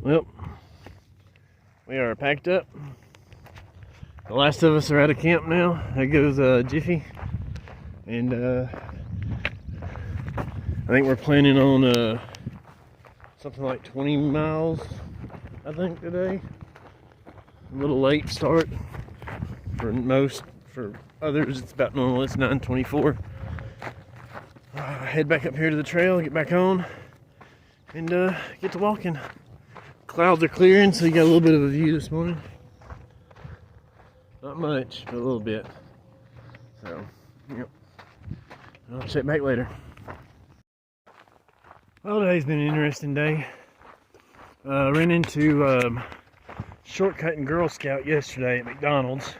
Well, we are packed up. The last of us are at a camp now. There goes Jiffy. And I think we're planning on something like 20 miles, I think, today. A little late start for most. For others, it's about normal. It's 9:24. Head back up here to the trail, get back on, and get to walking. Clouds are clearing, so you got a little bit of a view this morning. Not much, but a little bit. So, yep. I'll check back later. Well, today's been an interesting day. Ran into Shortcut and Girl Scout yesterday at McDonald's,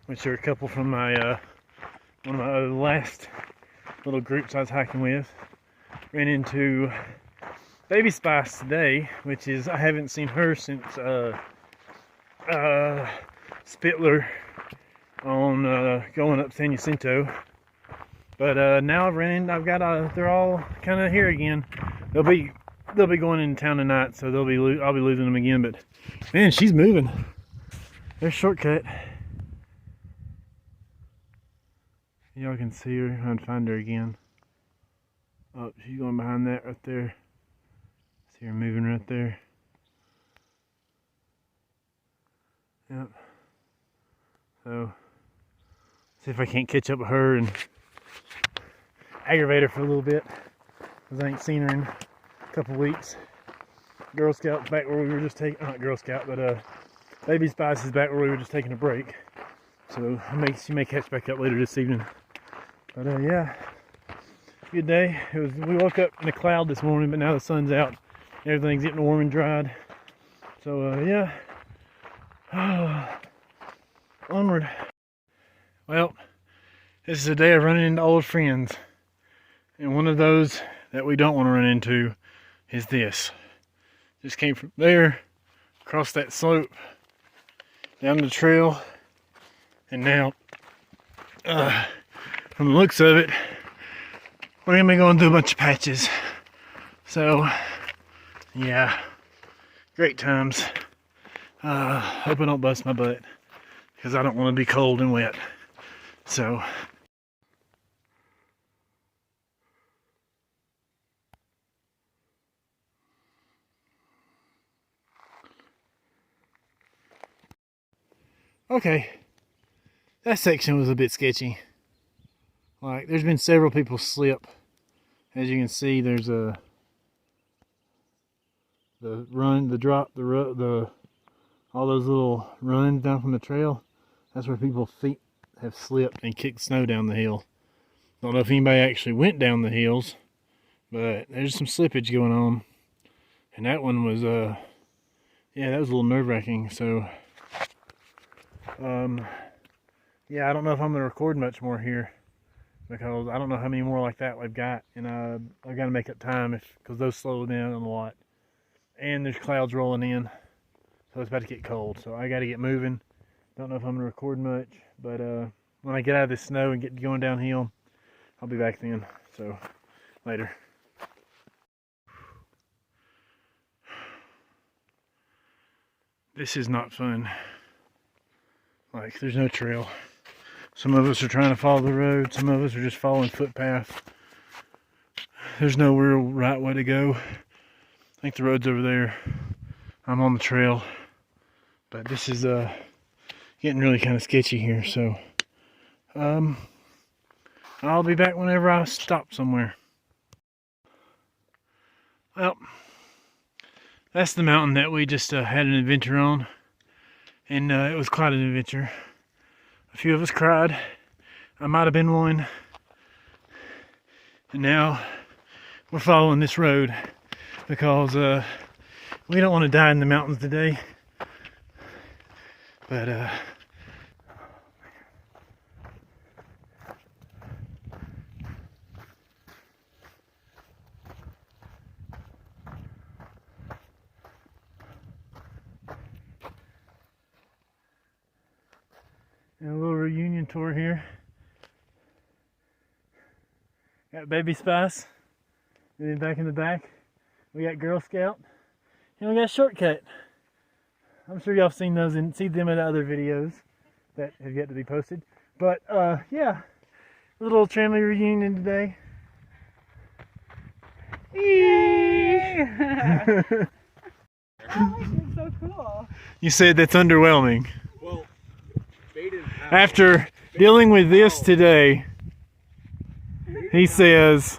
which are a couple from my one of my last little groups I was hiking with. Ran into Baby Spice today, which is, I haven't seen her since Spittler on going up San Jacinto. But now they're all kind of here again. They'll be going into town tonight, so I'll be losing them again. But man, she's moving. There's Shortcut. Y'all can see her and find her again. Oh, she's going behind that right there. See her moving right there. Yep. So, see if I can't catch up with her and aggravate her for a little bit, because I ain't seen her in a couple weeks. Girl Scout's back where we were just taking, not Girl Scout, but Baby Spice is back where we were just taking a break. So she may catch back up later this evening. But yeah, good day. We woke up in a cloud this morning, but now the sun's out. Everything's getting warm and dried. So yeah, onward. Well, this is a day of running into old friends. And one of those that we don't want to run into is this. Just came from there, across that slope, down the trail, and now, from the looks of it, we're gonna be going through a bunch of patches. So, yeah, great times. Hope I don't bust my butt, because I don't want to be cold and wet. So, okay, that section was a bit sketchy. Like, there's been several people slip. As you can see, there's the all those little runs down from the trail. That's where people's feet have slipped and kicked snow down the hill. Don't know if anybody actually went down the hills, but there's some slippage going on. And that one was, yeah, that was a little nerve-wracking. So, yeah, I don't know if I'm going to record much more here, because I don't know how many more like that we've got, and I've got to make up time because those slow down a lot. And there's clouds rolling in, so it's about to get cold. So I got to get moving. Don't know if I'm going to record much, but when I get out of this snow and get going downhill, I'll be back then. So later. This is not fun. Like, there's no trail. Some of us are trying to follow the road. Some of us are just following footpath. There's no real right way to go. I think the road's over there. I'm on the trail. But this is getting really kind of sketchy here. So I'll be back whenever I stop somewhere. Well, that's the mountain that we just had an adventure on. And it was quite an adventure. A few of us cried. I might have been one. And now we're following this road because we don't want to die in the mountains today. But and a little reunion tour here. Got Baby Spice. And then back in the back, we got Girl Scout. And we got a shortcut. I'm sure y'all have seen those and see them in other videos that have yet to be posted. But yeah, a little family reunion today. Yay! Oh, it's so cool. You said that's underwhelming. Well, After dealing with this today, he says,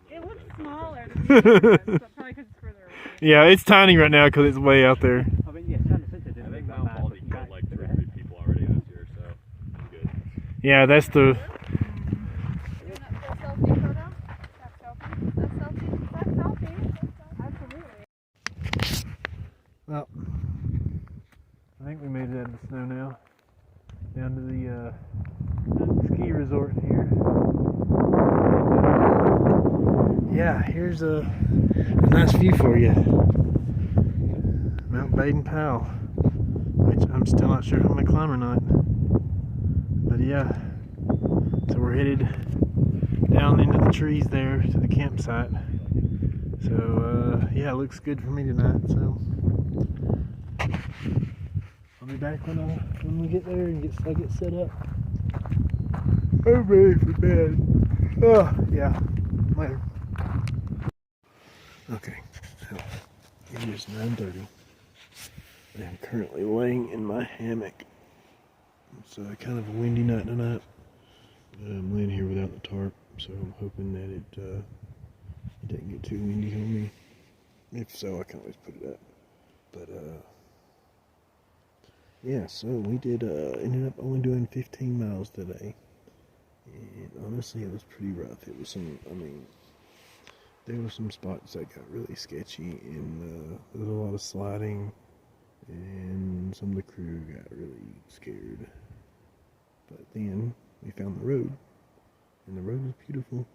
It looks smaller than the other ones, but probably because it's further away. yeah, it's tiny right now because it's way out there. I think Mount Baldy killed like 2 or 3 people already this year, so I'm good. Yeah, that's the... You want that selfie photo? That selfie? That selfie? That selfie? Absolutely. Well, I think we made it out of the snow now. Down to the ski resort here. And, yeah, here's a nice view for you. Mount Baden-Powell, which I'm still not sure if I'm going to climb or not. But yeah, so we're headed down into the trees there to the campsite. So yeah, it looks good for me tonight. So I'll be back when we get there and I get set up. I'm ready for bed. Oh yeah, later. Okay, so it is 9:30. I'm currently laying in my hammock. It's kind of a windy night tonight. I'm laying here without the tarp, so I'm hoping that it doesn't get too windy on me. If so, I can always put it up. But yeah, so we did ended up only doing 15 miles today, and honestly, it was pretty rough. It was there were some spots that got really sketchy, and there was a lot of sliding, and some of the crew got really scared. But then we found the road, and the road was beautiful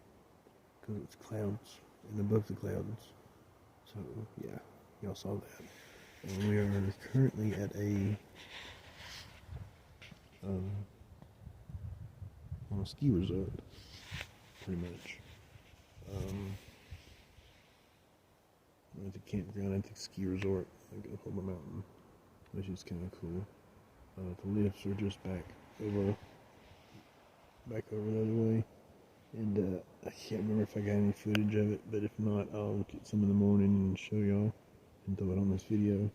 because it's clouds and above the clouds. So yeah, y'all saw that. And we are currently at on a ski resort, pretty much. At the campground at the ski resort, like up on the mountain, which is kind of cool. The lifts are just back over the other way, and I can't remember if I got any footage of it, but if not, I'll get some in the morning and show y'all and throw it on this video.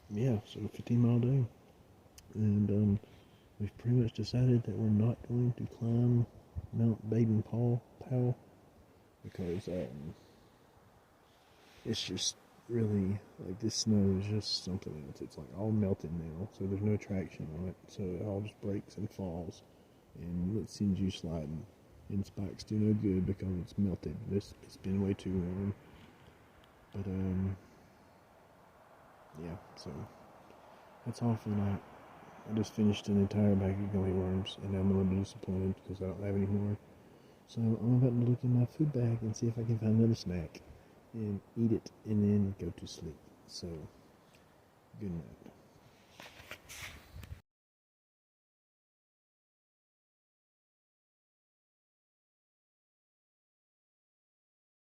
Yeah, so 15-mile day, and we've pretty much decided that we're not going to climb Mount Baden-Powell because it's just really, like, this snow is just something else. It's like all melted now, so there's no traction on it, so it all just breaks and falls, and it sends you sliding, and spikes do no good because it's melted. It's been way too warm. But yeah, so that's all for the night. I just finished an entire bag of gummy worms, and I'm a little bit disappointed because I don't have any more. So I'm about to look in my food bag and see if I can find another snack and eat it and then go to sleep. So good night.